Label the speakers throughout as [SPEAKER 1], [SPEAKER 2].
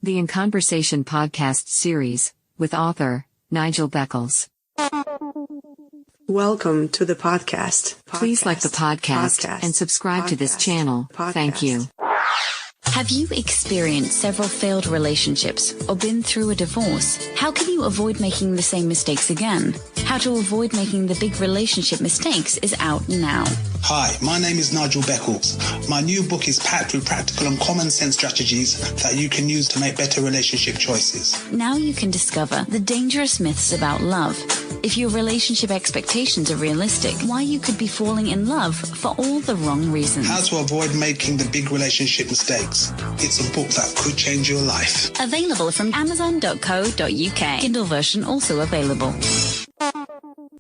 [SPEAKER 1] the In Conversation podcast series, with author Nigel Beckles.
[SPEAKER 2] Welcome to the podcast.
[SPEAKER 1] Please like the podcast and subscribe to this channel. Thank you.
[SPEAKER 3] Have you experienced several failed relationships or been through a divorce? How can you avoid making the same mistakes again? How to avoid making the big relationship mistakes is out now.
[SPEAKER 4] Hi, my name is Nigel Beckles. My new book is packed with practical and common sense strategies that you can use to make better relationship choices.
[SPEAKER 3] Now you can discover the dangerous myths about love. If your relationship expectations are realistic, why you could be falling in love for all the wrong reasons.
[SPEAKER 4] How to avoid making the big relationship mistakes. It's a book that could change your life.
[SPEAKER 3] Available from amazon.co.uk. Kindle version also available.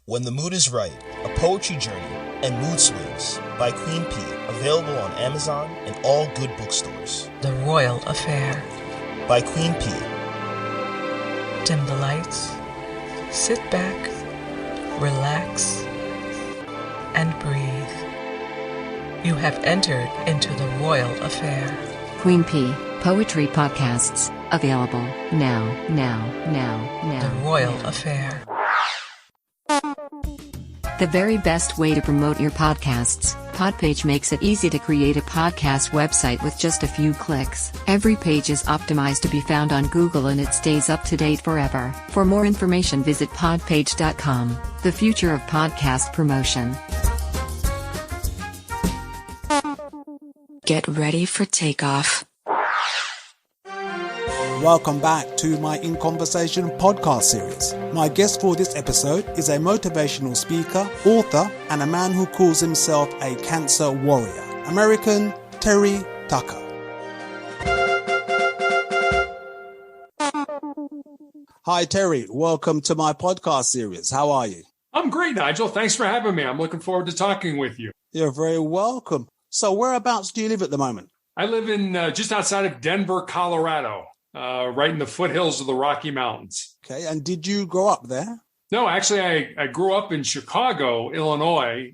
[SPEAKER 5] When the Mood is Right, A Poetry Journey and Mood Swings by Queen P. Available on Amazon and all good bookstores.
[SPEAKER 6] The Royal Affair
[SPEAKER 5] by Queen P.
[SPEAKER 6] Dim the lights, sit back, relax, and breathe. You have entered into the Royal Affair.
[SPEAKER 1] Queen P. Poetry podcasts, available now.
[SPEAKER 6] The Royal Affair.
[SPEAKER 1] The very best way to promote your podcasts. Podpage makes it easy to create a podcast website with just a few clicks. Every page is optimized to be found on Google and it stays up to date forever. For more information, visit podpage.com. The future of podcast promotion.
[SPEAKER 2] Get ready for takeoff.
[SPEAKER 7] Welcome back to my In Conversation podcast series. My guest for this episode is a motivational speaker, author, and a man who calls himself a cancer warrior. American Terry Tucker. Hi Terry, welcome to my podcast series. How are you?
[SPEAKER 8] I'm great, Nigel. Thanks for having me. I'm looking forward to talking with you.
[SPEAKER 7] You're very welcome. So whereabouts do you live at the moment?
[SPEAKER 8] I live in just outside of Denver, Colorado. Right in the foothills of the Rocky Mountains.
[SPEAKER 7] Okay, and did you grow up there?
[SPEAKER 8] No, actually, I grew up in Chicago, Illinois,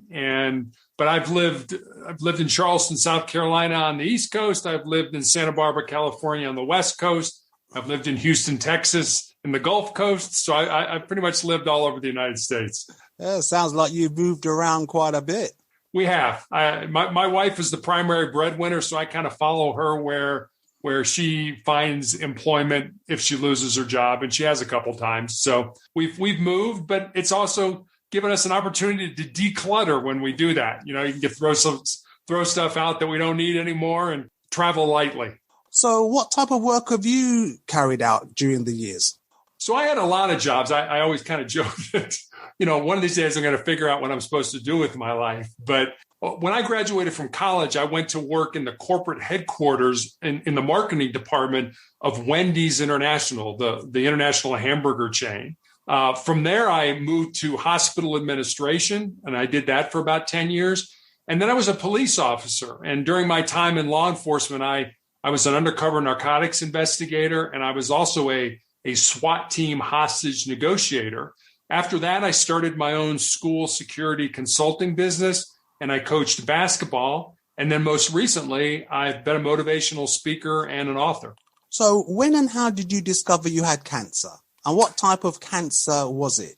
[SPEAKER 8] but I've lived in Charleston, South Carolina on the East Coast. I've lived in Santa Barbara, California on the West Coast. I've lived in Houston, Texas, in the Gulf Coast. So I've pretty much lived all over the United States.
[SPEAKER 7] Yeah, sounds like you've moved around quite a bit.
[SPEAKER 8] We have. My wife is the primary breadwinner, so I kind of follow her where she finds employment if she loses her job, and she has a couple times. So we've moved, but it's also given us an opportunity to declutter when we do that. You know, you can throw stuff out that we don't need anymore and travel lightly.
[SPEAKER 7] So what type of work have you carried out during the years?
[SPEAKER 8] So I had a lot of jobs. I always kind of joke that, one of these days I'm going to figure out what I'm supposed to do with my life. But when I graduated from college, I went to work in the corporate headquarters in the marketing department of Wendy's International, the international hamburger chain. From there, I moved to hospital administration, and I did that for about 10 years. And then I was a police officer. And during my time in law enforcement, I was an undercover narcotics investigator, and I was also a SWAT team hostage negotiator. After that, I started my own school security consulting business, and I coached basketball. And then most recently, I've been a motivational speaker and an author.
[SPEAKER 7] So when and how did you discover you had cancer? And what type of cancer was it?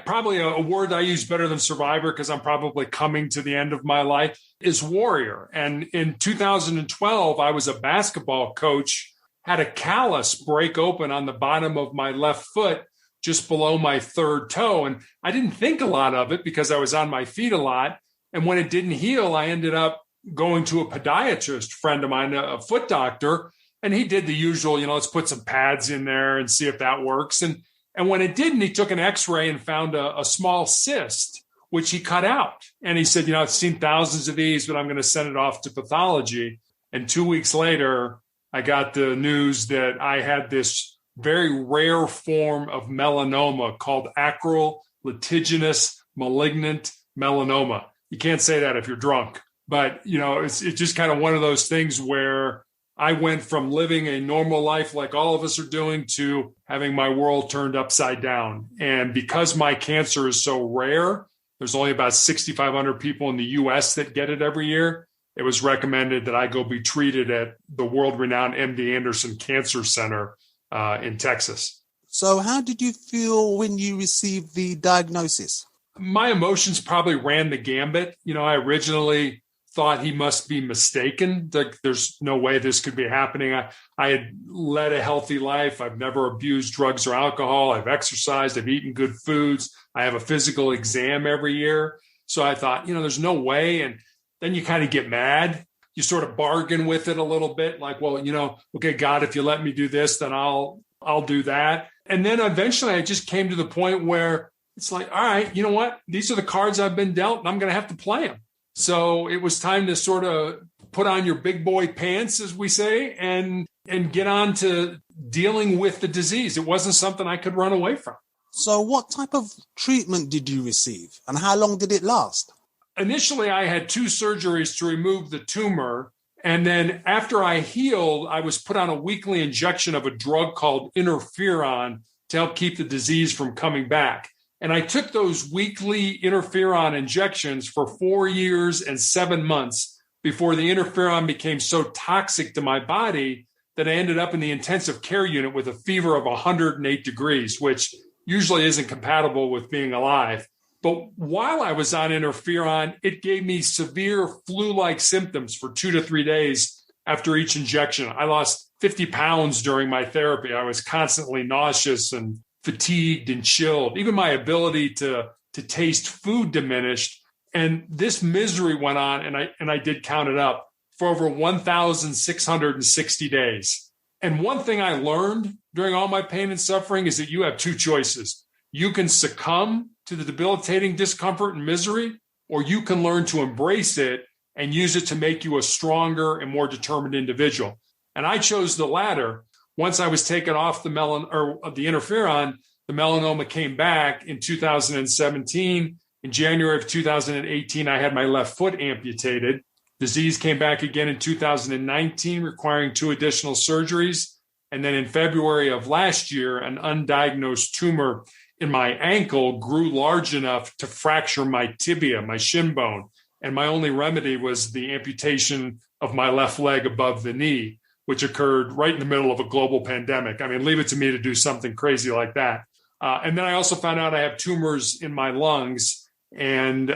[SPEAKER 8] Probably a word I use better than survivor, because I'm probably coming to the end of my life, is warrior. And in 2012, I was a basketball coach, had a callus break open on the bottom of my left foot, just below my third toe. And I didn't think a lot of it because I was on my feet a lot. And when it didn't heal, I ended up going to a podiatrist friend of mine, a foot doctor, and he did the usual, let's put some pads in there and see if that works. And when it didn't, he took an x-ray and found a small cyst, which he cut out. And he said, I've seen thousands of these, but I'm going to send it off to pathology. And 2 weeks later, I got the news that I had this very rare form of melanoma called acral lentiginous malignant melanoma. You can't say that if you're drunk, but it's just kind of one of those things where I went from living a normal life like all of us are doing to having my world turned upside down. And because my cancer is so rare, there's only about 6,500 people in the US that get it every year. it was recommended that I go be treated at the world-renowned MD Anderson Cancer Center in Texas.
[SPEAKER 7] So how did you feel when you received the diagnosis?
[SPEAKER 8] My emotions probably ran the gambit. I originally thought he must be mistaken. There's no way this could be happening. I had led a healthy life. I've never abused drugs or alcohol. I've exercised. I've eaten good foods. I have a physical exam every year. So I thought, there's no way. And then you kind of get mad. You sort of bargain with it a little bit, like, well, okay, God, if you let me do this, then I'll do that. And then eventually I just came to the point where it's like, all right, you know what? These are the cards I've been dealt, and I'm going to have to play them. So it was time to sort of put on your big boy pants, as we say, and get on to dealing with the disease. It wasn't something I could run away from.
[SPEAKER 7] So what type of treatment did you receive, and how long did it last?
[SPEAKER 8] Initially, I had 2 surgeries to remove the tumor. And then after I healed, I was put on a weekly injection of a drug called interferon to help keep the disease from coming back. And I took those weekly interferon injections for 4 years and 7 months before the interferon became so toxic to my body that I ended up in the intensive care unit with a fever of 108 degrees, which usually isn't compatible with being alive. But while I was on interferon, it gave me severe flu-like symptoms for 2 to 3 days after each injection. I lost 50 pounds during my therapy. I was constantly nauseous and fatigued and chilled. Even my ability to taste food diminished. And this misery went on, and I did count it up, for over 1,660 days. And one thing I learned during all my pain and suffering is that you have 2 choices. You can succumb to the debilitating discomfort and misery, or you can learn to embrace it and use it to make you a stronger and more determined individual. And I chose the latter. Once I was taken off the interferon, the melanoma came back in 2017. In January of 2018, I had my left foot amputated. Disease came back again in 2019, requiring 2 additional surgeries. And then in February of last year, an undiagnosed tumor in my ankle grew large enough to fracture my tibia, my shin bone. And my only remedy was the amputation of my left leg above the knee, which occurred right in the middle of a global pandemic. I mean, leave it to me to do something crazy like that. And then I also found out I have tumors in my lungs, and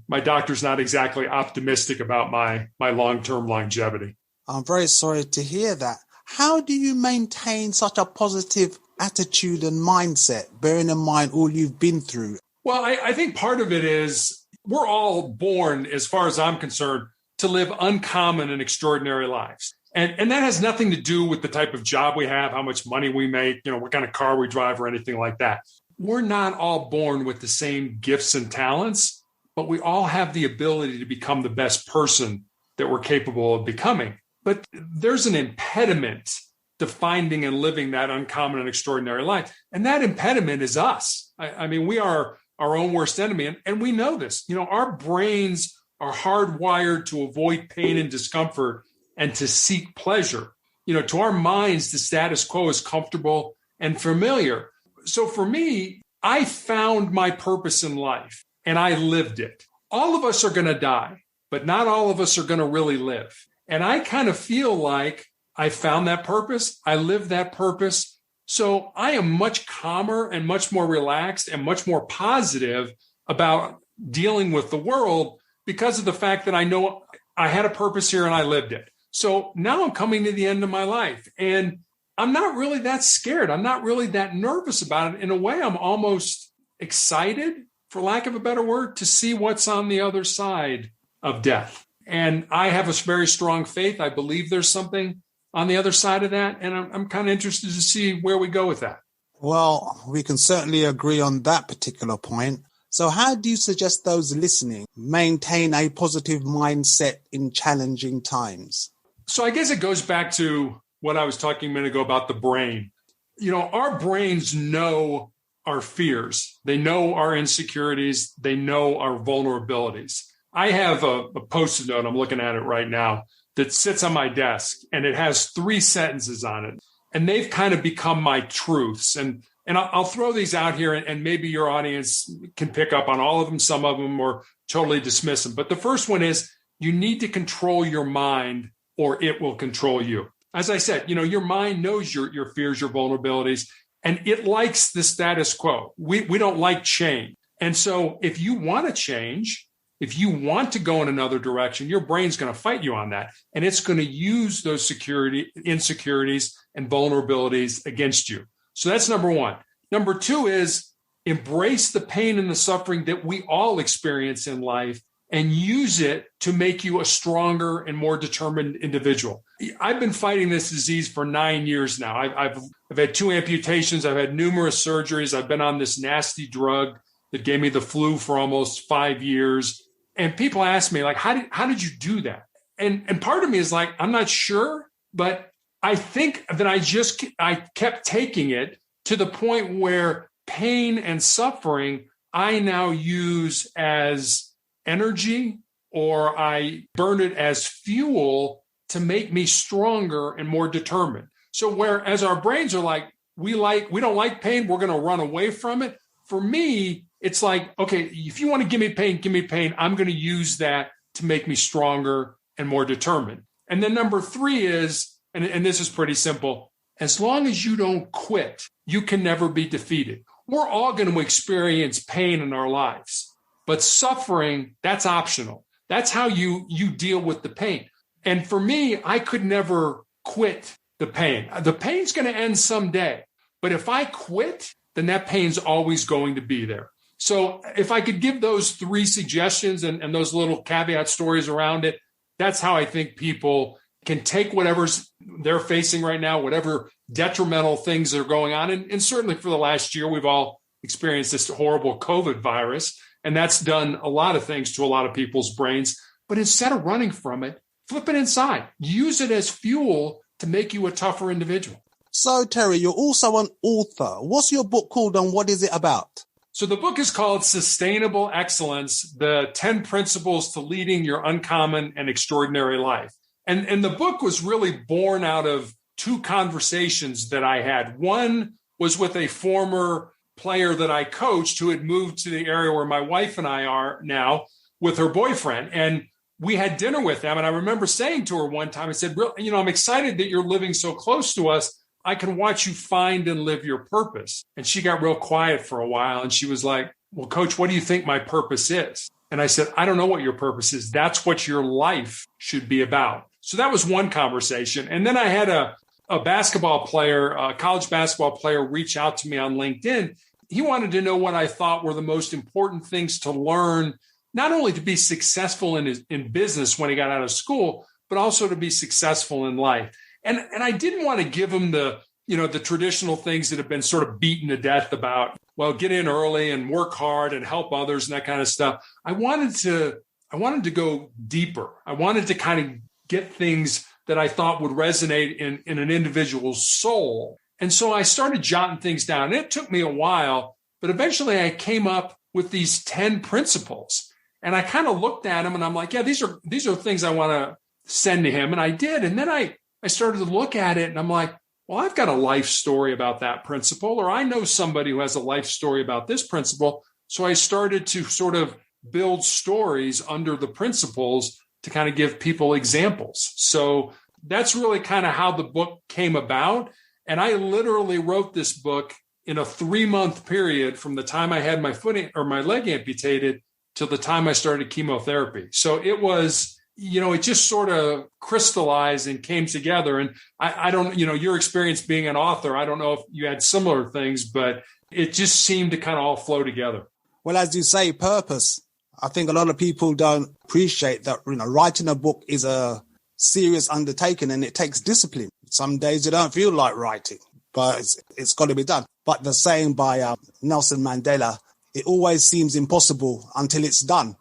[SPEAKER 8] my doctor's not exactly optimistic about my long-term longevity.
[SPEAKER 7] I'm very sorry to hear that. How do you maintain such a positive attitude and mindset, bearing in mind all you've been through?
[SPEAKER 8] Well, I think part of it is we're all born, as far as I'm concerned, to live uncommon and extraordinary lives. And that has nothing to do with the type of job we have, how much money we make, what kind of car we drive or anything like that. We're not all born with the same gifts and talents, but we all have the ability to become the best person that we're capable of becoming. But there's an impediment to finding and living that uncommon and extraordinary life. And that impediment is us. I mean, we are our own worst enemy. And we know this. Our brains are hardwired to avoid pain and discomfort and to seek pleasure. To our minds, the status quo is comfortable and familiar. So for me, I found my purpose in life and I lived it. All of us are going to die, but not all of us are going to really live. And I kind of feel like I found that purpose. I lived that purpose. So I am much calmer and much more relaxed and much more positive about dealing with the world because of the fact that I know I had a purpose here and I lived it. So now I'm coming to the end of my life and I'm not really that scared. I'm not really that nervous about it. In a way, I'm almost excited, for lack of a better word, to see what's on the other side of death. And I have a very strong faith. I believe there's something on the other side of that. And I'm kind of interested to see where we go with that.
[SPEAKER 7] Well, we can certainly agree on that particular point. So how do you suggest those listening maintain a positive mindset in challenging times?
[SPEAKER 8] So I guess it goes back to what I was talking a minute ago about the brain. Our brains know our fears. They know our insecurities. They know our vulnerabilities. I have a Post-it note, I'm looking at it right now, that sits on my desk, and it has 3 sentences on it. And they've kind of become my truths. And I'll throw these out here, and maybe your audience can pick up on all of them, some of them, or totally dismiss them. But the first one is, you need to control your mind or it will control you. As I said, your mind knows your fears, your vulnerabilities, and it likes the status quo. We don't like change. And so if you want to change, if you want to go in another direction, your brain's going to fight you on that. And it's going to use those insecurities and vulnerabilities against you. So that's number one. Number two is embrace the pain and the suffering that we all experience in life and use it to make you a stronger and more determined individual. I've been fighting this disease for 9 years now. I've had 2 amputations. I've had numerous surgeries. I've been on this nasty drug that gave me the flu for almost 5 years. And people ask me, like, how did you do that? And part of me is like, I'm not sure, but I think that I kept taking it to the point where pain and suffering I now use as energy, or I burn it as fuel to make me stronger and more determined. So whereas our brains are like, we don't like pain, we're going to run away from it. For me, it's like, okay, if you want to give me pain, I'm going to use that to make me stronger and more determined. And then number 3 is, and this is pretty simple, as long as you don't quit, you can never be defeated. We're all going to experience pain in our lives. But suffering, that's optional. That's how you deal with the pain. And for me, I could never quit the pain. The pain's going to end someday. But if I quit, then that pain's always going to be there. So if I could give those 3 suggestions and those little caveat stories around it, that's how I think people can take whatever's they're facing right now, whatever detrimental things are going on. And certainly for the last year, we've all experienced this horrible COVID virus. And that's done a lot of things to a lot of people's brains. But instead of running from it, flip it inside. Use it as fuel to make you a tougher individual.
[SPEAKER 7] So, Terry, you're also an author. What's your book called and what is it about?
[SPEAKER 8] So the book is called Sustainable Excellence, the 10 Principles to Leading Your Uncommon and Extraordinary Life. And the book was really born out of 2 conversations that I had. One was with a former player that I coached who had moved to the area where my wife and I are now with her boyfriend. And we had dinner with them. And I remember saying to her one time, I said, I'm excited that you're living so close to us. I can watch you find and live your purpose. And she got real quiet for a while. And she was like, well, Coach, what do you think my purpose is? And I said, I don't know what your purpose is. That's what your life should be about. So that was one conversation. And then I had a basketball player, a college basketball player, reach out to me on LinkedIn. He wanted to know what I thought were the most important things to learn, not only to be successful in business when he got out of school, but also to be successful in life. And I didn't want to give him the traditional things that have been sort of beaten to death about, well, get in early and work hard and help others and that kind of stuff. I wanted to go deeper. I wanted to kind of get things that I thought would resonate in an individual's soul. And so I started jotting things down. And it took me a while, but eventually I came up with these 10 principles. And I kind of looked at them and I'm like, yeah, these are things I want to send to him. And I did. And then I started to look at it and I'm like, well, I've got a life story about that principle, or I know somebody who has a life story about this principle. So I started to sort of build stories under the principles to kind of give people examples. So that's really kind of how the book came about. And I literally wrote this book in a 3-month period from the time I had my leg amputated till the time I started chemotherapy. So it was, it just sort of crystallized and came together. And I don't, your experience being an author, I don't know if you had similar things, but it just seemed to kind of all flow together.
[SPEAKER 7] Well, as you say, purpose. I think a lot of people don't appreciate that, writing a book is a serious undertaking and it takes discipline. Some days you don't feel like writing, but it's got to be done. But the saying by Nelson Mandela, it always seems impossible until it's done.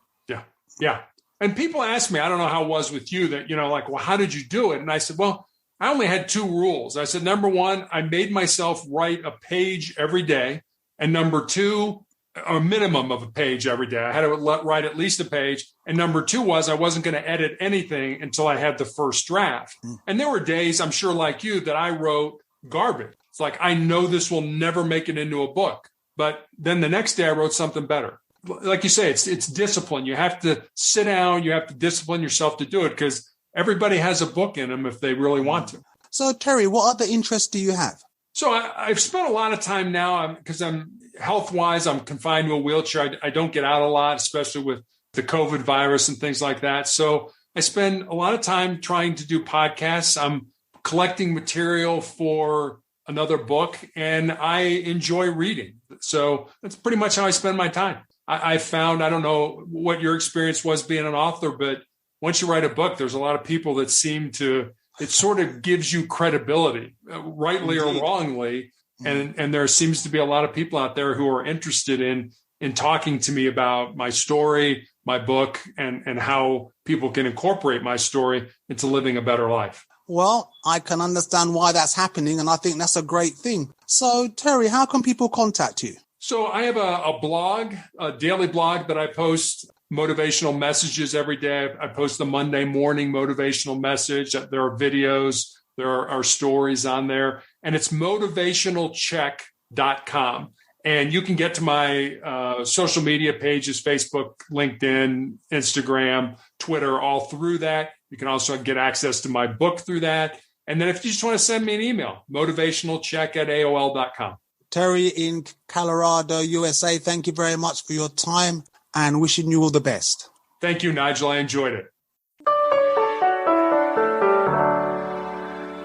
[SPEAKER 8] Yeah. And people ask me, I don't know how it was with you, that, well, how did you do it? And I said, well, I only had 2 rules. I said, number 1, I made myself write a page every day. And number 2, a minimum of a page every day. I had to write at least a page. And number 2 was I wasn't going to edit anything until I had the first draft. And there were days, I'm sure like you, that I wrote garbage. It's like, I know this will never make it into a book. But then the next day I wrote something better. like you say, it's discipline. You have to sit down, you have to discipline yourself to do it, because everybody has a book in them if they really want to.
[SPEAKER 7] So, Terry, what other interests do you have?
[SPEAKER 8] So I've spent a lot of time now, because I'm health-wise, I'm confined to a wheelchair. I don't get out a lot, especially with the COVID virus and things like that. So I spend a lot of time trying to do podcasts. I'm collecting material for another book, and I enjoy reading. So that's pretty much how I spend my time. I found, I don't know what your experience was being an author, but once you write a book, there's a lot of people that seem to, it sort of gives you credibility, rightly or wrongly. And there seems to be a lot of people out there who are interested in talking to me about my story, my book, and how people can incorporate my story into living a better life.
[SPEAKER 7] Well, I can understand why that's happening, and I think that's a great thing. So, Terry, how can people contact you?
[SPEAKER 8] So I have a blog, a daily blog that I post motivational messages every day. I post the Monday morning motivational message. There are videos, there are stories on there, and it's motivationalcheck.com. And you can get to my social media pages, Facebook, LinkedIn, Instagram, Twitter, all through that. You can also get access to my book through that. And then if you just want to send me an email, motivationalcheck@aol.com.
[SPEAKER 7] Terry in Colorado, USA, thank you very much for your time and wishing you all the best.
[SPEAKER 8] Thank you, Nigel. I enjoyed it.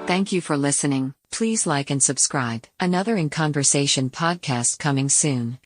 [SPEAKER 1] Thank you for listening. Please like and subscribe. Another In Conversation podcast coming soon.